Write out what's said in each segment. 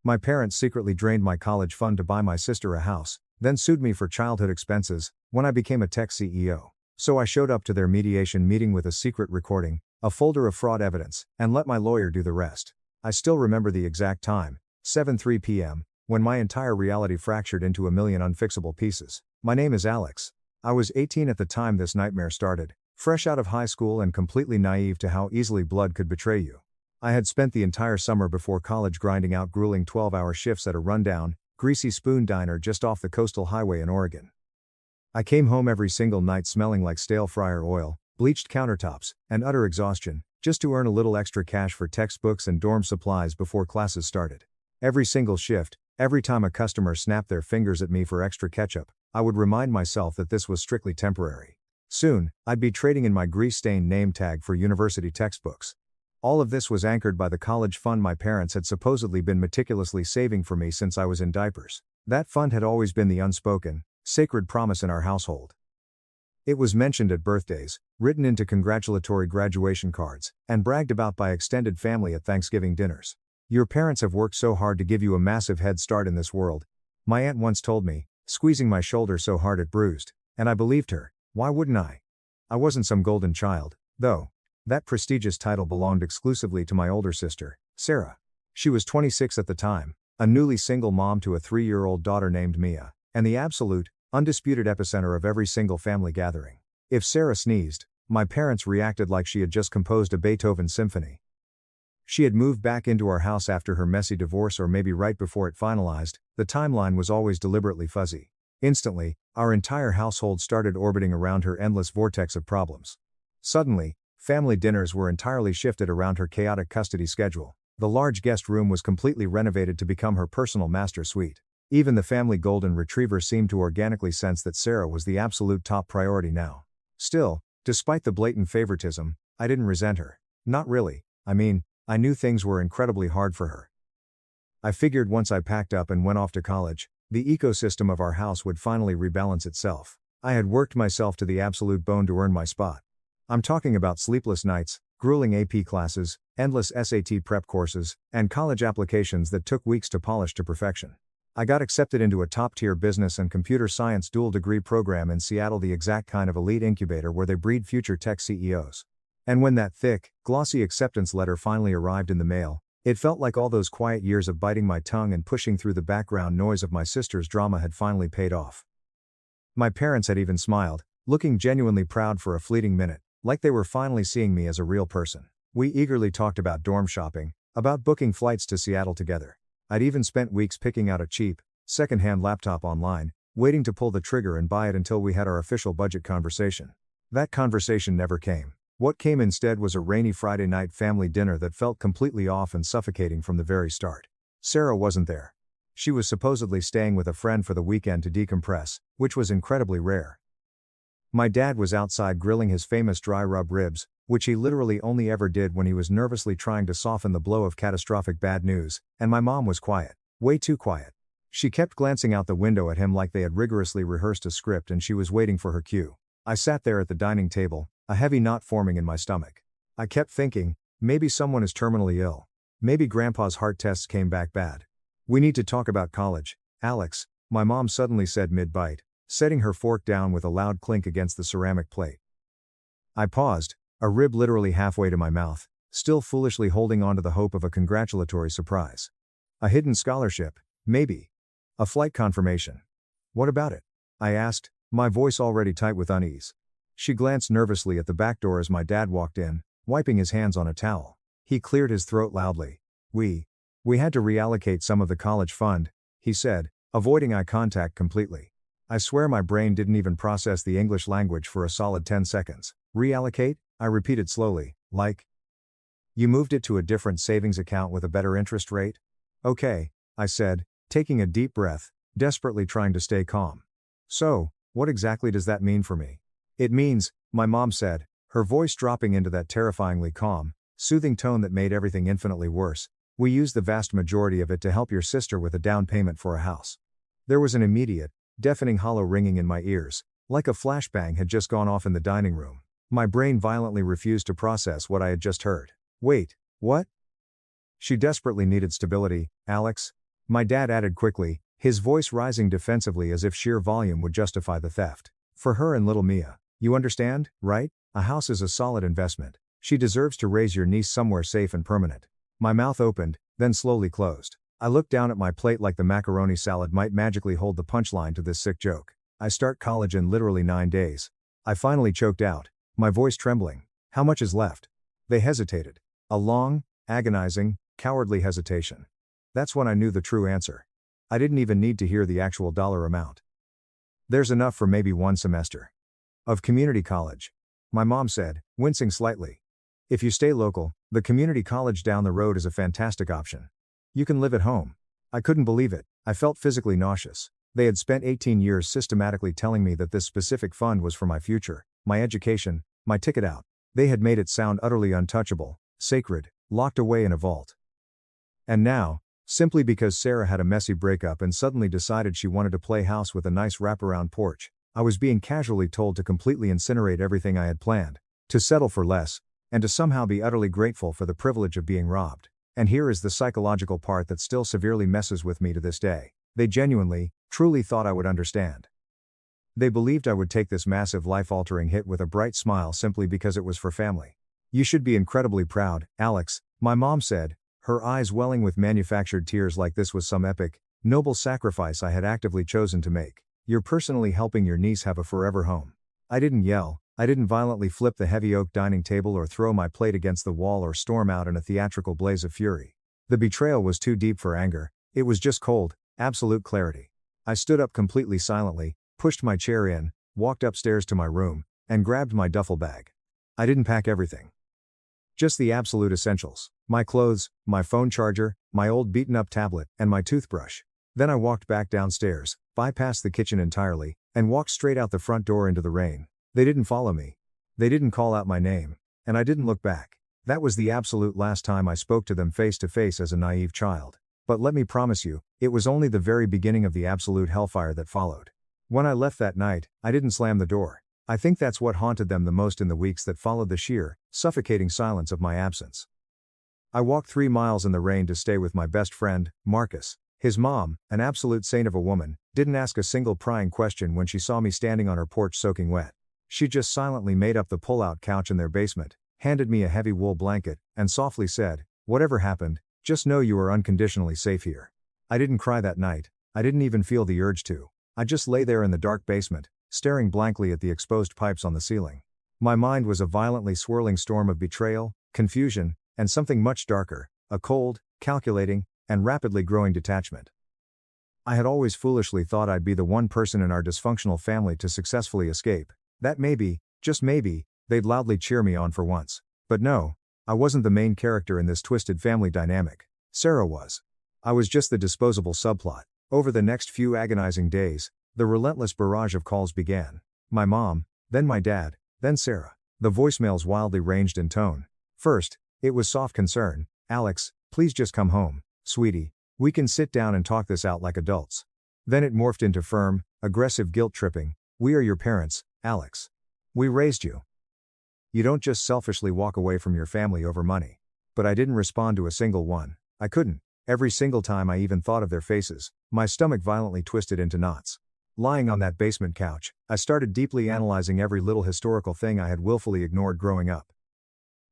My parents secretly drained my college fund to buy my sister a house, then sued me for childhood expenses when I became a tech CEO. So I showed up to their mediation meeting with a secret recording, a folder of fraud evidence, and let my lawyer do the rest. I still remember the exact time, 7:03 p.m., when my entire reality fractured into a million unfixable pieces. My name is Alex. I was 18 at the time this nightmare started, fresh out of high school and completely naive to how easily blood could betray you. I had spent the entire summer before college grinding out grueling 12-hour shifts at a rundown, greasy spoon diner just off the coastal highway in Oregon. I came home every single night smelling like stale fryer oil, bleached countertops, and utter exhaustion, just to earn a little extra cash for textbooks and dorm supplies before classes started. Every single shift, every time a customer snapped their fingers at me for extra ketchup, I would remind myself that this was strictly temporary. Soon, I'd be trading in my grease-stained name tag for university textbooks. All of this was anchored by the college fund my parents had supposedly been meticulously saving for me since I was in diapers. That fund had always been the unspoken, sacred promise in our household. It was mentioned at birthdays, written into congratulatory graduation cards, and bragged about by extended family at Thanksgiving dinners. Your parents have worked so hard to give you a massive head start in this world, my aunt once told me, squeezing my shoulder so hard it bruised, and I believed her. Why wouldn't I? I wasn't some golden child, though. That prestigious title belonged exclusively to my older sister, Sarah. She was 26 at the time, a newly single mom to a 3-year-old daughter named Mia, and the absolute, undisputed epicenter of every single family gathering. If Sarah sneezed, my parents reacted like she had just composed a Beethoven symphony. She had moved back into our house after her messy divorce or maybe right before it finalized. The timeline was always deliberately fuzzy. Instantly, our entire household started orbiting around her endless vortex of problems. Suddenly, family dinners were entirely shifted around her chaotic custody schedule. The large guest room was completely renovated to become her personal master suite. Even the family golden retriever seemed to organically sense that Sarah was the absolute top priority now. Still, despite the blatant favoritism, I didn't resent her. Not really. I knew things were incredibly hard for her. I figured once I packed up and went off to college, the ecosystem of our house would finally rebalance itself. I had worked myself to the absolute bone to earn my spot. I'm talking about sleepless nights, grueling AP classes, endless SAT prep courses, and college applications that took weeks to polish to perfection. I got accepted into a top-tier business and computer science dual-degree program in Seattle, the exact kind of elite incubator where they breed future tech CEOs. And when that thick, glossy acceptance letter finally arrived in the mail, it felt like all those quiet years of biting my tongue and pushing through the background noise of my sister's drama had finally paid off. My parents had even smiled, looking genuinely proud for a fleeting minute, like they were finally seeing me as a real person. We eagerly talked about dorm shopping, about booking flights to Seattle together. I'd even spent weeks picking out a cheap, second-hand laptop online, waiting to pull the trigger and buy it until we had our official budget conversation. That conversation never came. What came instead was a rainy Friday night family dinner that felt completely off and suffocating from the very start. Sarah wasn't there. She was supposedly staying with a friend for the weekend to decompress, which was incredibly rare. My dad was outside grilling his famous dry rub ribs, which he literally only ever did when he was nervously trying to soften the blow of catastrophic bad news, and my mom was quiet. Way too quiet. She kept glancing out the window at him like they had rigorously rehearsed a script and she was waiting for her cue. I sat there at the dining table, a heavy knot forming in my stomach. I kept thinking, maybe someone is terminally ill. Maybe Grandpa's heart tests came back bad. We need to talk about college, Alex, my mom suddenly said mid-bite, setting her fork down with a loud clink against the ceramic plate. I paused, a rib literally halfway to my mouth, still foolishly holding on to the hope of a congratulatory surprise. A hidden scholarship, maybe. A flight confirmation. What about it? I asked, my voice already tight with unease. She glanced nervously at the back door as my dad walked in, wiping his hands on a towel. He cleared his throat loudly. We had to reallocate some of the college fund, he said, avoiding eye contact completely. I swear my brain didn't even process the English language for a solid 10 seconds. Reallocate? I repeated slowly, like, you moved it to a different savings account with a better interest rate? Okay, I said, taking a deep breath, desperately trying to stay calm. So, what exactly does that mean for me? It means, my mom said, her voice dropping into that terrifyingly calm, soothing tone that made everything infinitely worse, we used the vast majority of it to help your sister with a down payment for a house. There was an immediate, deafening hollow ringing in my ears, like a flashbang had just gone off in the dining room. My brain violently refused to process what I had just heard. Wait, what? She desperately needed stability, Alex. My dad added quickly, his voice rising defensively as if sheer volume would justify the theft. For her and little Mia. You understand, right? A house is a solid investment. She deserves to raise your niece somewhere safe and permanent. My mouth opened, then slowly closed. I looked down at my plate like the macaroni salad might magically hold the punchline to this sick joke. I start college in literally 9 days. I finally choked out, my voice trembling. How much is left? They hesitated. A long, agonizing, cowardly hesitation. That's when I knew the true answer. I didn't even need to hear the actual dollar amount. There's enough for maybe 1 semester of community college, my mom said, wincing slightly. If you stay local, the community college down the road is a fantastic option. You can live at home. I couldn't believe it. I felt physically nauseous. They had spent 18 years systematically telling me that this specific fund was for my future, my education, my ticket out. They had made it sound utterly untouchable, sacred, locked away in a vault. And now, simply because Sarah had a messy breakup and suddenly decided she wanted to play house with a nice wraparound porch, I was being casually told to completely incinerate everything I had planned, to settle for less, and to somehow be utterly grateful for the privilege of being robbed. And here is the psychological part that still severely messes with me to this day. They genuinely, truly thought I would understand. They believed I would take this massive life-altering hit with a bright smile simply because it was for family. You should be incredibly proud, Alex, my mom said, her eyes welling with manufactured tears like this was some epic, noble sacrifice I had actively chosen to make. You're personally helping your niece have a forever home. I didn't yell, I didn't violently flip the heavy oak dining table or throw my plate against the wall or storm out in a theatrical blaze of fury. The betrayal was too deep for anger, it was just cold, absolute clarity. I stood up completely silently, pushed my chair in, walked upstairs to my room, and grabbed my duffel bag. I didn't pack everything. Just the absolute essentials. My clothes, my phone charger, my old beaten-up tablet, and my toothbrush. Then I walked back downstairs, bypassed the kitchen entirely, and walked straight out the front door into the rain. They didn't follow me. They didn't call out my name. And I didn't look back. That was the absolute last time I spoke to them face to face as a naive child. But let me promise you, it was only the very beginning of the absolute hellfire that followed. When I left that night, I didn't slam the door. I think that's what haunted them the most in the weeks that followed the sheer, suffocating silence of my absence. I walked 3 miles in the rain to stay with my best friend, Marcus. His mom, an absolute saint of a woman, didn't ask a single prying question when she saw me standing on her porch soaking wet. She just silently made up the pull-out couch in their basement, handed me a heavy wool blanket, and softly said, "Whatever happened, just know you are unconditionally safe here." I didn't cry that night. I didn't even feel the urge to. I just lay there in the dark basement, staring blankly at the exposed pipes on the ceiling. My mind was a violently swirling storm of betrayal, confusion, and something much darker, a cold, calculating, and rapidly growing detachment. I had always foolishly thought I'd be the one person in our dysfunctional family to successfully escape. That maybe, just maybe, they'd loudly cheer me on for once. But no, I wasn't the main character in this twisted family dynamic. Sarah was. I was just the disposable subplot. Over the next few agonizing days, the relentless barrage of calls began. My mom, then my dad, then Sarah. The voicemails wildly ranged in tone. First, it was soft concern. "Alex, please just come home, sweetie. We can sit down and talk this out like adults." Then it morphed into firm, aggressive guilt-tripping. "We are your parents, Alex. We raised you. You don't just selfishly walk away from your family over money." But I didn't respond to a single one. I couldn't. Every single time I even thought of their faces, my stomach violently twisted into knots. Lying on that basement couch, I started deeply analyzing every little historical thing I had willfully ignored growing up.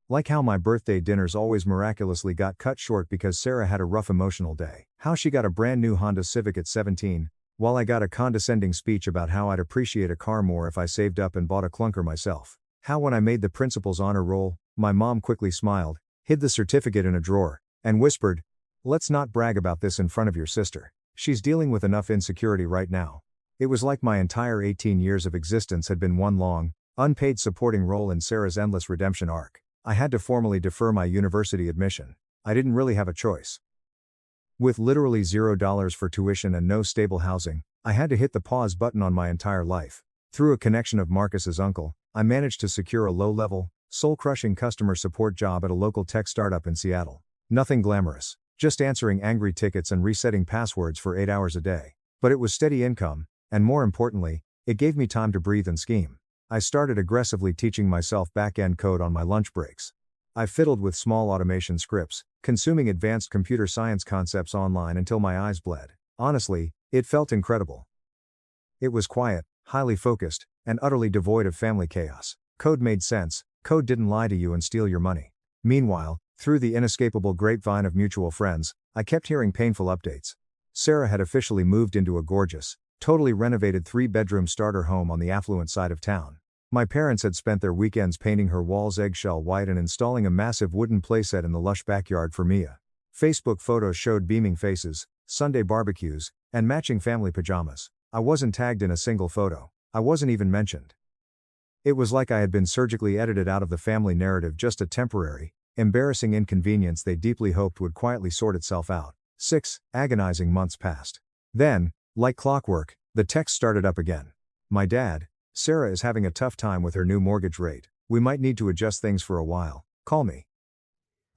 Like how my birthday dinners always miraculously got cut short because Sarah had a rough emotional day. How she got a brand new Honda Civic at 17, while I got a condescending speech about how I'd appreciate a car more if I saved up and bought a clunker myself. How when I made the principal's honor roll, my mom quickly smiled, hid the certificate in a drawer, and whispered, "Let's not brag about this in front of your sister. She's dealing with enough insecurity right now." It was like my entire 18 years of existence had been one long, unpaid supporting role in Sarah's endless redemption arc. I had to formally defer my university admission. I didn't really have a choice. With literally $0 for tuition and no stable housing, I had to hit the pause button on my entire life. Through a connection of Marcus's uncle, I managed to secure a low-level, soul-crushing customer support job at a local tech startup in Seattle. Nothing glamorous, just answering angry tickets and resetting passwords for 8 hours a day. But it was steady income, and more importantly, it gave me time to breathe and scheme. I started aggressively teaching myself back-end code on my lunch breaks. I fiddled with small automation scripts, consuming advanced computer science concepts online until my eyes bled. Honestly, it felt incredible. It was quiet, highly focused, and utterly devoid of family chaos. Code made sense, code didn't lie to you and steal your money. Meanwhile, through the inescapable grapevine of mutual friends, I kept hearing painful updates. Sarah had officially moved into a gorgeous, totally renovated 3-bedroom starter home on the affluent side of town. My parents had spent their weekends painting her walls eggshell white and installing a massive wooden playset in the lush backyard for Mia. Facebook photos showed beaming faces, Sunday barbecues, and matching family pajamas. I wasn't tagged in a single photo. I wasn't even mentioned. It was like I had been surgically edited out of the family narrative, just a temporary, embarrassing inconvenience they deeply hoped would quietly sort itself out. 6 agonizing months passed. Then, like clockwork, the text started up again. My dad, Sarah is having a tough time with her new mortgage rate. We might need to adjust things for a while. Call me.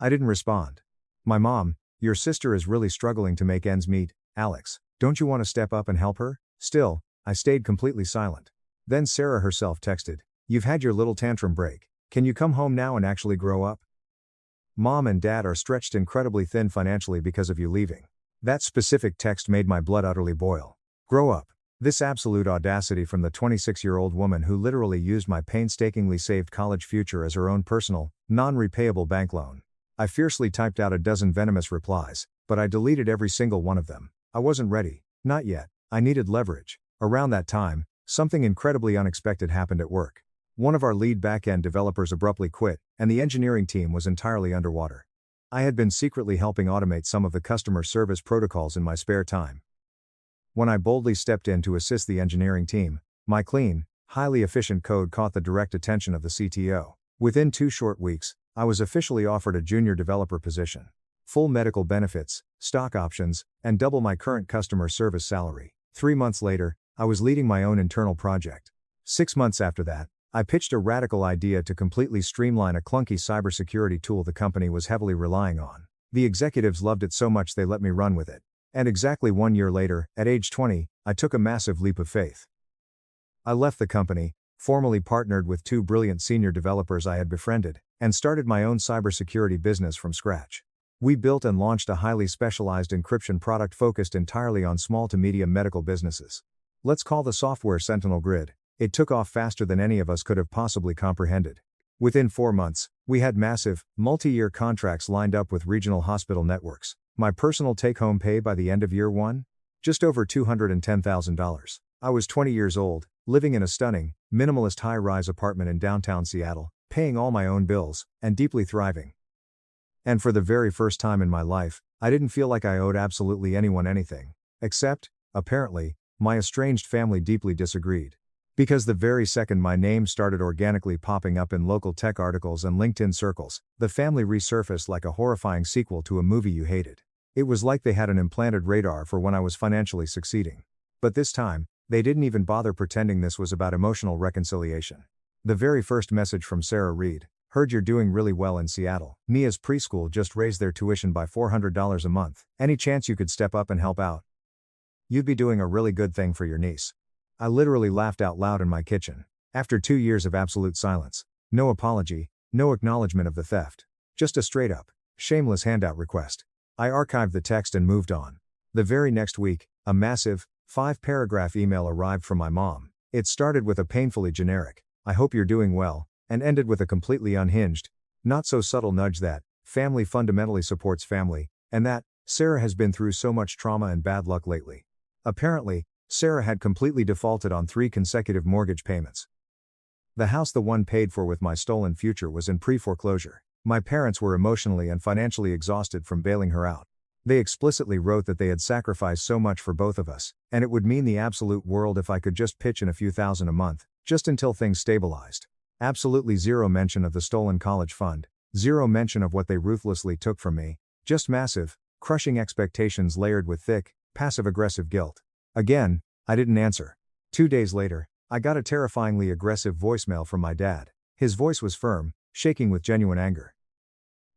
I didn't respond. My mom, your sister is really struggling to make ends meet. Alex, don't you want to step up and help her? Still, I stayed completely silent. Then Sarah herself texted, you've had your little tantrum break. Can you come home now and actually grow up? Mom and Dad are stretched incredibly thin financially because of you leaving. That specific text made my blood utterly boil. Grow up. This absolute audacity from the 26-year-old woman who literally used my painstakingly saved college future as her own personal, non-repayable bank loan. I fiercely typed out a dozen venomous replies, but I deleted every single one of them. I wasn't ready. Not yet. I needed leverage. Around that time, something incredibly unexpected happened at work. One of our lead back-end developers abruptly quit, and the engineering team was entirely underwater. I had been secretly helping automate some of the customer service protocols in my spare time. When I boldly stepped in to assist the engineering team, my clean, highly efficient code caught the direct attention of the CTO. Within 2 short weeks, I was officially offered a junior developer position. Full medical benefits, stock options, and double my current customer service salary. 3 months later, I was leading my own internal project. 6 months after that, I pitched a radical idea to completely streamline a clunky cybersecurity tool the company was heavily relying on. The executives loved it so much they let me run with it. And exactly 1 year later, at age 20, I took a massive leap of faith. I left the company, formally partnered with 2 brilliant senior developers I had befriended, and started my own cybersecurity business from scratch. We built and launched a highly specialized encryption product focused entirely on small to medium medical businesses. Let's call the software Sentinel Grid. It took off faster than any of us could have possibly comprehended. Within 4 months, we had massive, multi-year contracts lined up with regional hospital networks. My personal take-home pay by the end of year 1? Just over $210,000. I was 20 years old, living in a stunning, minimalist high-rise apartment in downtown Seattle, paying all my own bills, and deeply thriving. And for the very first time in my life, I didn't feel like I owed absolutely anyone anything. Except, apparently, my estranged family deeply disagreed. Because the very second my name started organically popping up in local tech articles and LinkedIn circles, the family resurfaced like a horrifying sequel to a movie you hated. It was like they had an implanted radar for when I was financially succeeding. But this time, they didn't even bother pretending this was about emotional reconciliation. The very first message from Sarah read, heard you're doing really well in Seattle. Mia's preschool just raised their tuition by $400 a month. Any chance you could step up and help out? You'd be doing a really good thing for your niece. I literally laughed out loud in my kitchen. After 2 years of absolute silence. No apology, no acknowledgement of the theft. Just a straight-up, shameless handout request. I archived the text and moved on. The very next week, a massive, 5-paragraph email arrived from my mom. It started with a painfully generic, I hope you're doing well, and ended with a completely unhinged, not so subtle nudge that, family fundamentally supports family, and that, Sarah has been through so much trauma and bad luck lately. Apparently, Sarah had completely defaulted on 3 consecutive mortgage payments. The house the one paid for with my stolen future was in pre-foreclosure. My parents were emotionally and financially exhausted from bailing her out. They explicitly wrote that they had sacrificed so much for both of us, and it would mean the absolute world if I could just pitch in a few thousand a month, just until things stabilized. Absolutely zero mention of the stolen college fund, zero mention of what they ruthlessly took from me, just massive, crushing expectations layered with thick, passive-aggressive guilt. Again, I didn't answer. 2 days later, I got a terrifyingly aggressive voicemail from my dad. His voice was firm, shaking with genuine anger.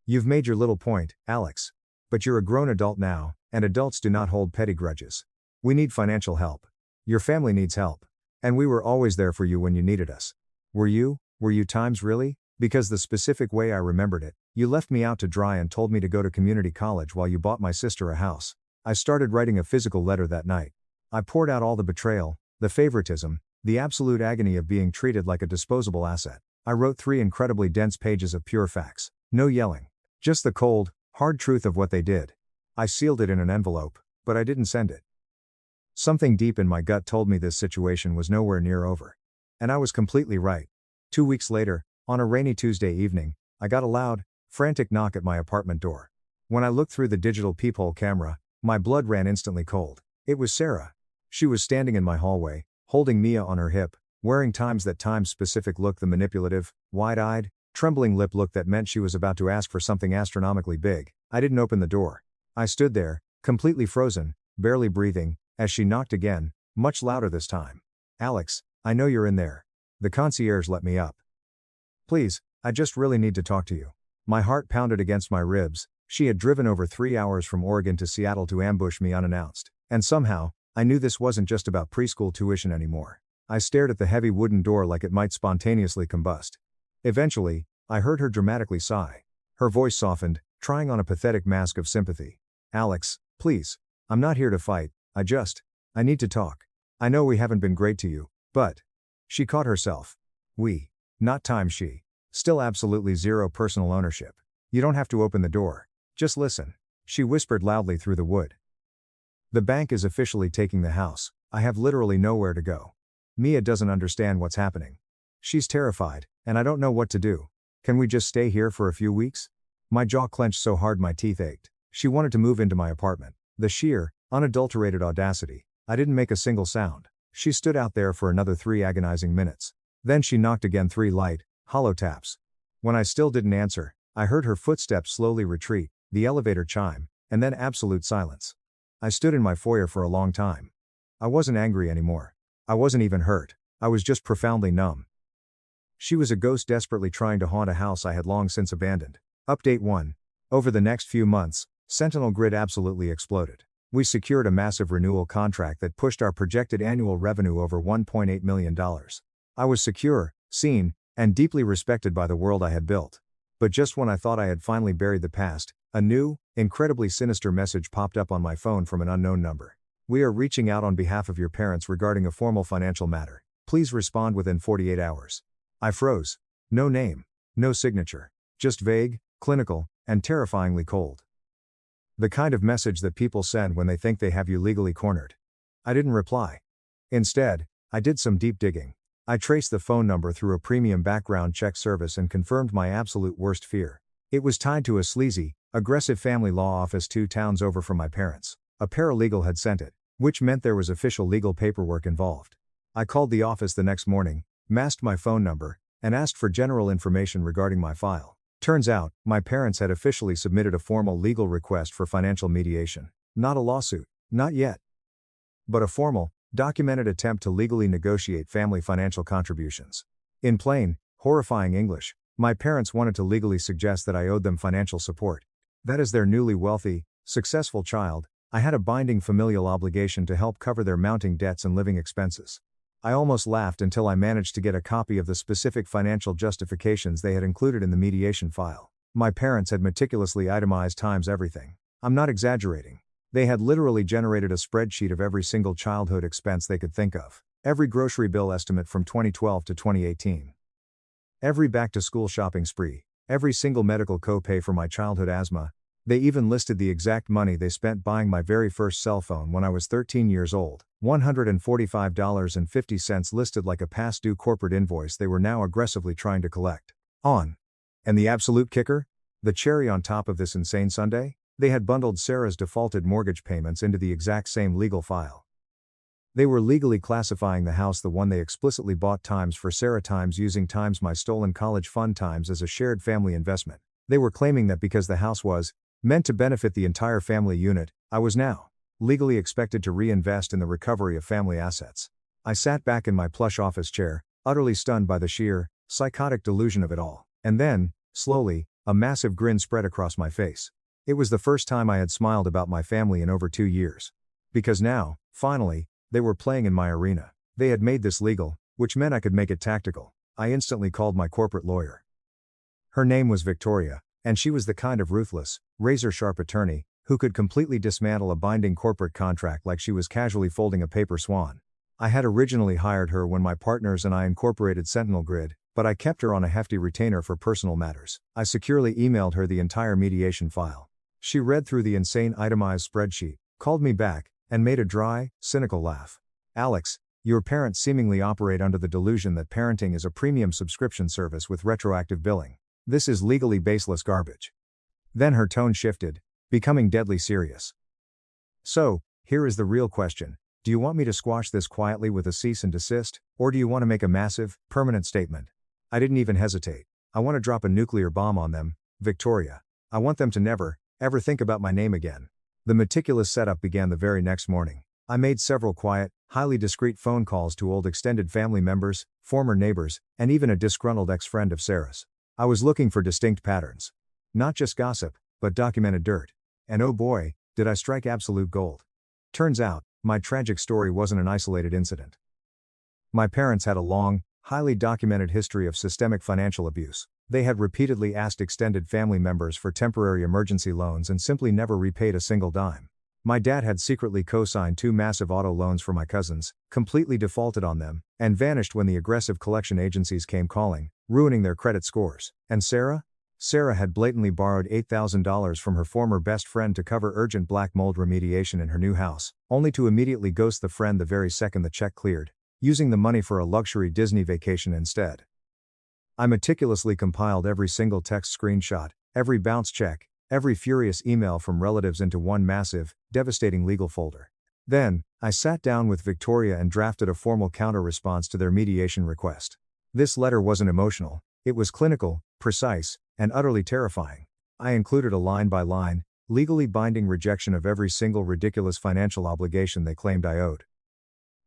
You've made your little point, Alex. But you're a grown adult now, and adults do not hold petty grudges. We need financial help. Your family needs help. And we were always there for you when you needed us. Were you times really? Because the specific way I remembered it, You left me out to dry and told me to go to community college while you bought my sister a house. I started writing a physical letter that night. I poured out all the betrayal, the favoritism, the absolute agony of being treated like a disposable asset. I wrote 3 incredibly dense pages of pure facts. No yelling. Just the cold, hard truth of what they did. I sealed it in an envelope, but I didn't send it. Something deep in my gut told me this situation was nowhere near over. And I was completely right. 2 weeks later, on a rainy Tuesday evening, I got a loud, frantic knock at my apartment door. When I looked through the digital peephole camera, my blood ran instantly cold. It was Sarah. She was standing in my hallway, holding Mia on her hip, wearing that time-specific look, the manipulative, wide-eyed, trembling lip look that meant she was about to ask for something astronomically big. I didn't open the door. I stood there, completely frozen, barely breathing, as she knocked again, much louder this time. "Alex, I know you're in there." The concierge let me up. "Please, I just really need to talk to you." My heart pounded against my ribs. She had driven over 3 hours from Oregon to Seattle to ambush me unannounced. And somehow, I knew this wasn't just about preschool tuition anymore. I stared at the heavy wooden door like it might spontaneously combust. Eventually, I heard her dramatically sigh. Her voice softened, trying on a pathetic mask of sympathy. "Alex, please. I'm not here to fight, I need to talk. I know we haven't been great to you, but..." She caught herself. "We. Not time she. Still absolutely zero personal ownership. You don't have to open the door. Just listen." She whispered loudly through the wood. "The bank is officially taking the house. I have literally nowhere to go. Mia doesn't understand what's happening. She's terrified, and I don't know what to do. Can we just stay here for a few weeks?" My jaw clenched so hard my teeth ached. She wanted to move into my apartment. The sheer, unadulterated audacity. I didn't make a single sound. She stood out there for another 3 agonizing minutes. Then she knocked again, 3 light, hollow taps. When I still didn't answer, I heard her footsteps slowly retreat, the elevator chime, and then absolute silence. I stood in my foyer for a long time. I wasn't angry anymore. I wasn't even hurt. I was just profoundly numb. She was a ghost desperately trying to haunt a house I had long since abandoned. Update 1. Over the next few months, Sentinel Grid absolutely exploded. We secured a massive renewal contract that pushed our projected annual revenue over $1.8 million. I was secure, seen, and deeply respected by the world I had built. But just when I thought I had finally buried the past, a new, incredibly sinister message popped up on my phone from an unknown number. "We are reaching out on behalf of your parents regarding a formal financial matter. Please respond within 48 hours. I froze. No name. No signature. Just vague, clinical, and terrifyingly cold. The kind of message that people send when they think they have you legally cornered. I didn't reply. Instead, I did some deep digging. I traced the phone number through a premium background check service and confirmed my absolute worst fear. It was tied to a sleazy, aggressive family law office 2 towns over from my parents. A paralegal had sent it, which meant there was official legal paperwork involved. I called the office the next morning, masked my phone number, and asked for general information regarding my file. Turns out, my parents had officially submitted a formal legal request for financial mediation. Not a lawsuit, not yet. But a formal, documented attempt to legally negotiate family financial contributions. In plain, horrifying English, my parents wanted to legally suggest that I owed them financial support. That as their newly wealthy, successful child, I had a binding familial obligation to help cover their mounting debts and living expenses. I almost laughed until I managed to get a copy of the specific financial justifications they had included in the mediation file. My parents had meticulously itemized times everything. I'm not exaggerating. They had literally generated a spreadsheet of every single childhood expense they could think of. Every grocery bill estimate from 2012 to 2018. Every back-to-school shopping spree. Every single medical copay for my childhood asthma. They even listed the exact money they spent buying my very first cell phone when I was 13 years old. $145.50 listed like a past due corporate invoice they were now aggressively trying to collect. On. And the absolute kicker? The cherry on top of this insane sundae? They had bundled Sarah's defaulted mortgage payments into the exact same legal file. They were legally classifying the house, the one they explicitly bought, times for Sarah times using times my stolen college fund times, as a shared family investment. They were claiming that because the house was meant to benefit the entire family unit, I was now legally expected to reinvest in the recovery of family assets. I sat back in my plush office chair, utterly stunned by the sheer, psychotic delusion of it all. And then, slowly, a massive grin spread across my face. It was the first time I had smiled about my family in over 2 years. Because now, finally, they were playing in my arena. They had made this legal, which meant I could make it tactical. I instantly called my corporate lawyer. Her name was Victoria, And she was the kind of ruthless, razor-sharp attorney who could completely dismantle a binding corporate contract like she was casually folding a paper swan. I had originally hired her when my partners and I incorporated Sentinel Grid, but I kept her on a hefty retainer for personal matters. I securely emailed her the entire mediation file. She read through the insane itemized spreadsheet, called me back, and made a dry, cynical laugh. "Alex, your parents seemingly operate under the delusion that parenting is a premium subscription service with retroactive billing. This is legally baseless garbage." Then her tone shifted, becoming deadly serious. "So, here is the real question. Do you want me to squash this quietly with a cease and desist, or do you want to make a massive, permanent statement?" I didn't even hesitate. "I want to drop a nuclear bomb on them, Victoria. I want them to never, ever think about my name again." The meticulous setup began the very next morning. I made several quiet, highly discreet phone calls to old extended family members, former neighbors, and even a disgruntled ex-friend of Sarah's. I was looking for distinct patterns. Not just gossip, but documented dirt. And oh boy, did I strike absolute gold. Turns out, my tragic story wasn't an isolated incident. My parents had a long, highly documented history of systemic financial abuse. They had repeatedly asked extended family members for temporary emergency loans and simply never repaid a single dime. My dad had secretly co-signed 2 massive auto loans for my cousins, completely defaulted on them, and vanished when the aggressive collection agencies came calling, ruining their credit scores. And Sarah? Sarah had blatantly borrowed $8,000 from her former best friend to cover urgent black mold remediation in her new house, only to immediately ghost the friend the very second the check cleared, using the money for a luxury Disney vacation instead. I meticulously compiled every single text screenshot, every bounce check, every furious email from relatives into one massive, devastating legal folder. Then, I sat down with Victoria and drafted a formal counter-response to their mediation request. This letter wasn't emotional, it was clinical, precise, and utterly terrifying. I included a line-by-line, legally binding rejection of every single ridiculous financial obligation they claimed I owed.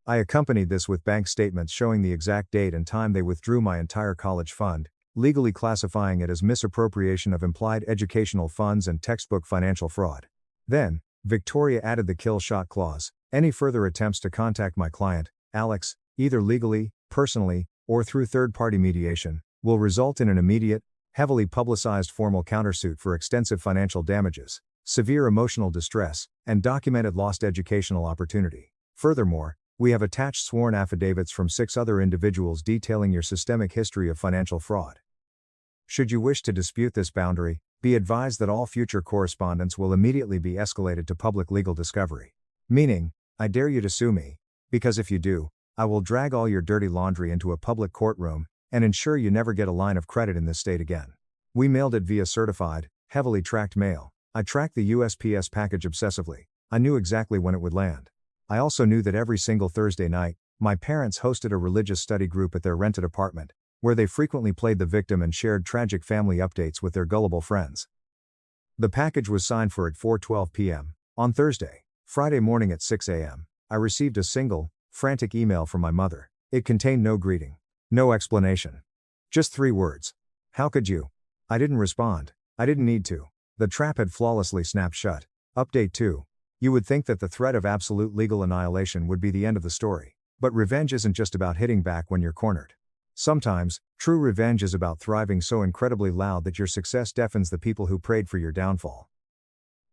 I accompanied this with bank statements showing the exact date and time they withdrew my entire college fund, legally classifying it as misappropriation of implied educational funds and textbook financial fraud. Then, Victoria added the kill shot clause: any further attempts to contact my client, Alex, either legally, personally, or through third-party mediation, will result in an immediate, heavily publicized formal countersuit for extensive financial damages, severe emotional distress, and documented lost educational opportunity. Furthermore, we have attached sworn affidavits from 6 other individuals detailing your systemic history of financial fraud. Should you wish to dispute this boundary, be advised that all future correspondence will immediately be escalated to public legal discovery. Meaning, I dare you to sue me, because if you do, I will drag all your dirty laundry into a public courtroom and ensure you never get a line of credit in this state again. We mailed it via certified, heavily tracked mail. I tracked the USPS package obsessively. I knew exactly when it would land. I also knew that every single Thursday night, my parents hosted a religious study group at their rented apartment, where they frequently played the victim and shared tragic family updates with their gullible friends. The package was signed for at 4:12 p.m. on Thursday. Friday morning at 6 a.m., I received a single, frantic email from my mother. It contained no greeting, no explanation. Just 3 words. How could you? I didn't respond. I didn't need to. The trap had flawlessly snapped shut. Update 2. You would think that the threat of absolute legal annihilation would be the end of the story. But revenge isn't just about hitting back when you're cornered. Sometimes, true revenge is about thriving so incredibly loud that your success deafens the people who prayed for your downfall.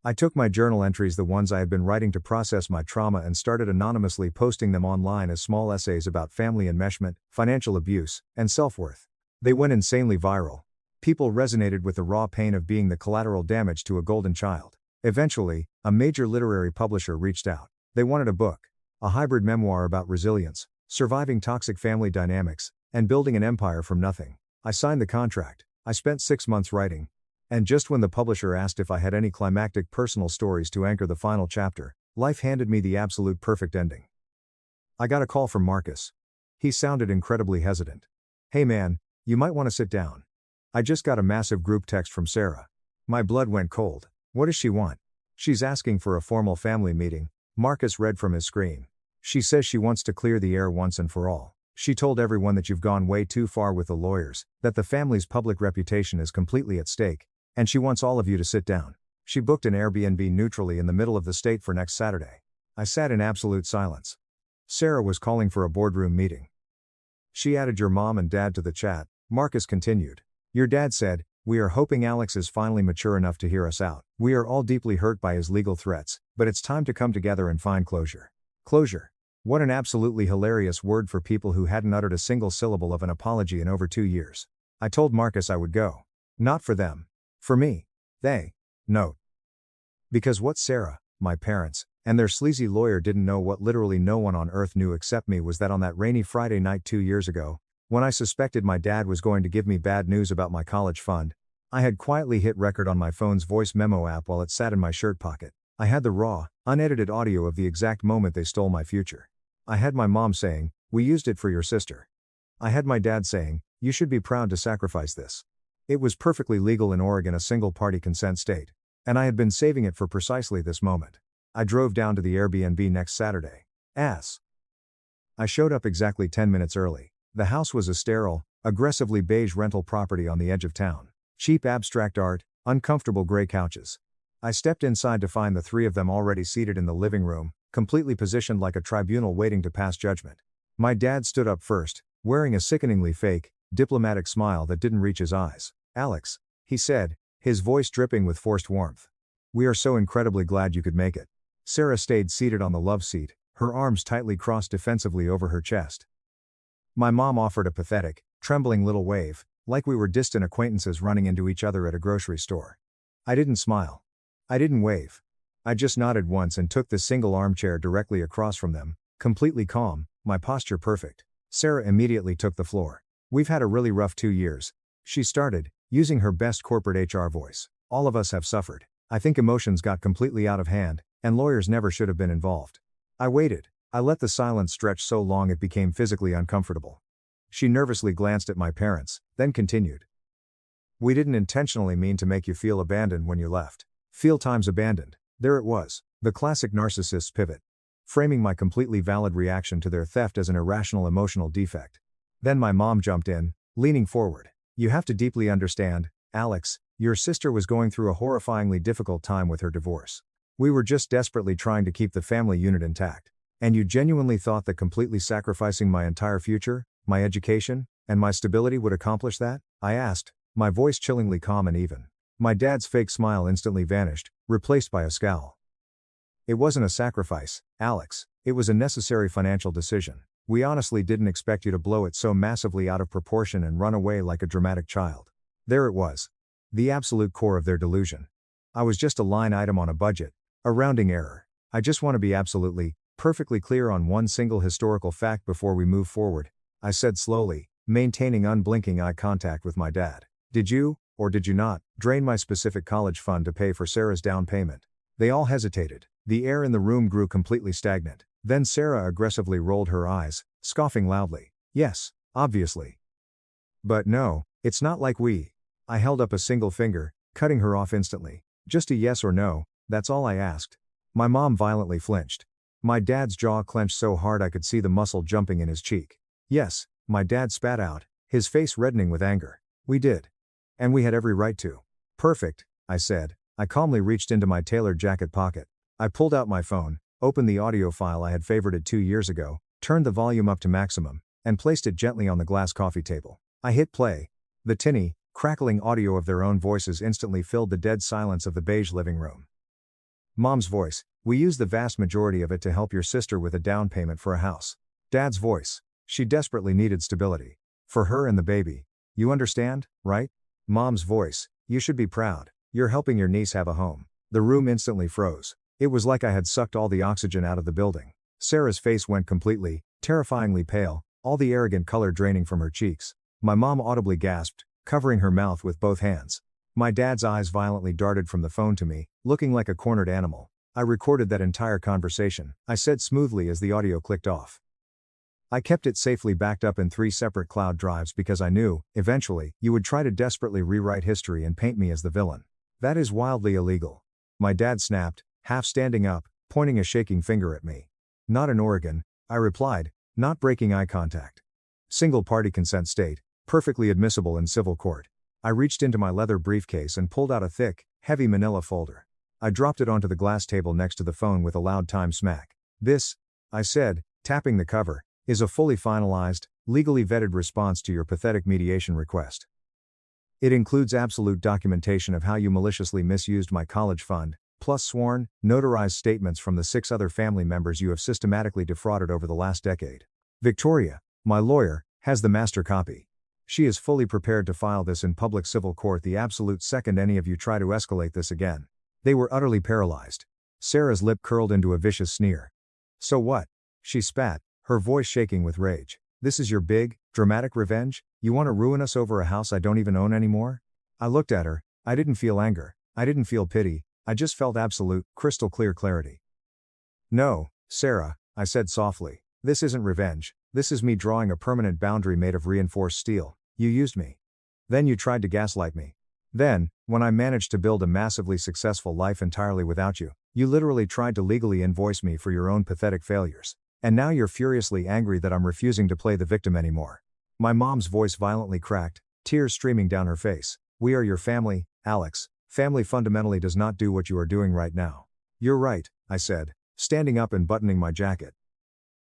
I took my journal entries, the ones I had been writing to process my trauma, and started anonymously posting them online as small essays about family enmeshment, financial abuse, and self-worth. They went insanely viral. People resonated with the raw pain of being the collateral damage to a golden child. Eventually, a major literary publisher reached out. They wanted a book, a hybrid memoir about resilience, surviving toxic family dynamics, and building an empire from nothing. I signed the contract. I spent 6 months writing. And just when the publisher asked if I had any climactic personal stories to anchor the final chapter, life handed me the absolute perfect ending. I got a call from Marcus. He sounded incredibly hesitant. "Hey man, you might want to sit down. I just got a massive group text from Sarah." My blood went cold. "What does she want?" "She's asking for a formal family meeting," Marcus read from his screen. "She says she wants to clear the air once and for all. She told everyone that you've gone way too far with the lawyers, that the family's public reputation is completely at stake, and she wants all of you to sit down. She booked an Airbnb neutrally in the middle of the state for next Saturday." I sat in absolute silence. Sarah was calling for a boardroom meeting. "She added your mom and dad to the chat," Marcus continued. "Your dad said, We are hoping Alex is finally mature enough to hear us out. We are all deeply hurt by his legal threats, but it's time to come together and find closure. Closure. What an absolutely hilarious word for people who hadn't uttered a single syllable of an apology in over 2 years. I told Marcus I would go. Not for them. For me. They. Note. Because what Sarah, my parents, and their sleazy lawyer didn't know, what literally no one on earth knew except me, was that on that rainy Friday night 2 years ago, when I suspected my dad was going to give me bad news about my college fund, I had quietly hit record on my phone's voice memo app while it sat in my shirt pocket. I had the raw, unedited audio of the exact moment they stole my future. I had my mom saying, "We used it for your sister." I had my dad saying, "You should be proud to sacrifice this." It was perfectly legal in Oregon, a single-party consent state. And I had been saving it for precisely this moment. I drove down to the Airbnb next Saturday. I showed up exactly 10 minutes early. The house was a sterile, aggressively beige rental property on the edge of town. Cheap abstract art, uncomfortable gray couches. I stepped inside to find the three of them already seated in the living room, completely positioned like a tribunal waiting to pass judgment. My dad stood up first, wearing a sickeningly fake, diplomatic smile that didn't reach his eyes. "Alex," he said, his voice dripping with forced warmth. "We are so incredibly glad you could make it." Sarah stayed seated on the love seat, her arms tightly crossed defensively over her chest. My mom offered a pathetic, trembling little wave, like we were distant acquaintances running into each other at a grocery store. I didn't smile. I didn't wave. I just nodded once and took the single armchair directly across from them, completely calm, my posture perfect. Sarah immediately took the floor. "We've had a really rough 2 years," she started, using her best corporate HR voice. "All of us have suffered. I think emotions got completely out of hand, and lawyers never should have been involved." I waited. I let the silence stretch so long it became physically uncomfortable. She nervously glanced at my parents, then continued. "We didn't intentionally mean to make you feel abandoned when you left. Feel times abandoned." There it was, the classic narcissist's pivot. Framing my completely valid reaction to their theft as an irrational emotional defect. Then my mom jumped in, leaning forward. "You have to deeply understand, Alex, your sister was going through a horrifyingly difficult time with her divorce. We were just desperately trying to keep the family unit intact. And you genuinely thought that completely sacrificing my entire future, my education, and my stability would accomplish that?" I asked, my voice chillingly calm and even. My dad's fake smile instantly vanished, replaced by a scowl. "It wasn't a sacrifice, Alex. It was a necessary financial decision. We honestly didn't expect you to blow it so massively out of proportion and run away like a dramatic child." There it was. The absolute core of their delusion. I was just a line item on a budget, a rounding error. "I just want to be absolutely, perfectly clear on one single historical fact before we move forward," I said slowly, maintaining unblinking eye contact with my dad. "Did you, or did you not, drain my specific college fund to pay for Sarah's down payment?" They all hesitated. The air in the room grew completely stagnant. Then Sarah aggressively rolled her eyes, scoffing loudly. "Yes, obviously. But no, it's not like we." I held up a single finger, cutting her off instantly. "Just a yes or no, that's all I asked." My mom violently flinched. My dad's jaw clenched so hard I could see the muscle jumping in his cheek. "Yes," my dad spat out, his face reddening with anger. "We did. And we had every right to." "Perfect," I said. I calmly reached into my tailored jacket pocket. I pulled out my phone, opened the audio file I had favorited 2 years ago, turned the volume up to maximum, and placed it gently on the glass coffee table. I hit play. The tinny, crackling audio of their own voices instantly filled the dead silence of the beige living room. Mom's voice: "We used the vast majority of it to help your sister with a down payment for a house." Dad's voice: "She desperately needed stability. For her and the baby. You understand, right?" Mom's voice: "You should be proud. You're helping your niece have a home." The room instantly froze. It was like I had sucked all the oxygen out of the building. Sarah's face went completely, terrifyingly pale, all the arrogant color draining from her cheeks. My mom audibly gasped, covering her mouth with both hands. My dad's eyes violently darted from the phone to me, looking like a cornered animal. "I recorded that entire conversation," I said smoothly as the audio clicked off. "I kept it safely backed up in 3 separate cloud drives because I knew, eventually, you would try to desperately rewrite history and paint me as the villain. That is wildly illegal." My dad snapped, half standing up, pointing a shaking finger at me. "Not in Oregon," I replied, not breaking eye contact. "Single-party consent state, perfectly admissible in civil court." I reached into my leather briefcase and pulled out a thick, heavy manila folder. I dropped it onto the glass table next to the phone with a loud time smack. "This," I said, tapping the cover, "is a fully finalized, legally vetted response to your pathetic mediation request." It includes absolute documentation of how you maliciously misused my college fund, plus sworn, notarized statements from the 6 other family members you have systematically defrauded over the last decade. Victoria, my lawyer, has the master copy. She is fully prepared to file this in public civil court the absolute second any of you try to escalate this again. They were utterly paralyzed. Sarah's lip curled into a vicious sneer. So what? She spat, her voice shaking with rage. This is your big, dramatic revenge? You want to ruin us over a house I don't even own anymore? I looked at her. I didn't feel anger. I didn't feel pity. I just felt absolute, crystal clear clarity. No, Sarah, I said softly. This isn't revenge. This is me drawing a permanent boundary made of reinforced steel. You used me. Then you tried to gaslight me. Then, when I managed to build a massively successful life entirely without you, you literally tried to legally invoice me for your own pathetic failures. And now you're furiously angry that I'm refusing to play the victim anymore. My mom's voice violently cracked, tears streaming down her face. We are your family, Alex. Family fundamentally does not do what you are doing right now. You're right, I said, standing up and buttoning my jacket.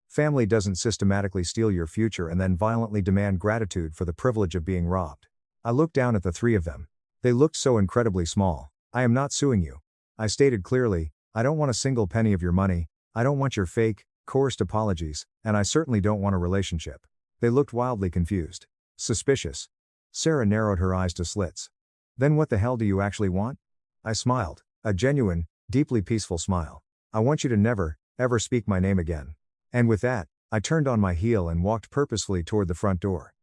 Family doesn't systematically steal your future and then violently demand gratitude for the privilege of being robbed. I looked down at the 3 of them. They looked so incredibly small. I am not suing you. I stated clearly, I don't want a single penny of your money, I don't want your fake, coerced apologies, and I certainly don't want a relationship. They looked wildly confused. Suspicious. Sarah narrowed her eyes to slits. Then what the hell do you actually want? I smiled, a genuine, deeply peaceful smile. I want you to never, ever speak my name again. And with that, I turned on my heel and walked purposefully toward the front door.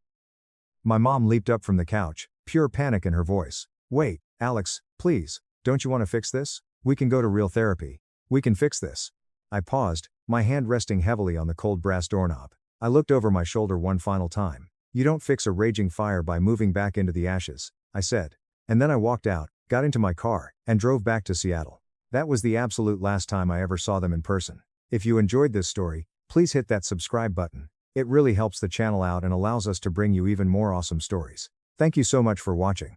My mom leaped up from the couch, pure panic in her voice. Wait, Alex, please, don't you want to fix this? We can go to real therapy. We can fix this. I paused, my hand resting heavily on the cold brass doorknob. I looked over my shoulder one final time. You don't fix a raging fire by moving back into the ashes, I said. And then I walked out, got into my car, and drove back to Seattle. That was the absolute last time I ever saw them in person. If you enjoyed this story, please hit that subscribe button. It really helps the channel out and allows us to bring you even more awesome stories. Thank you so much for watching.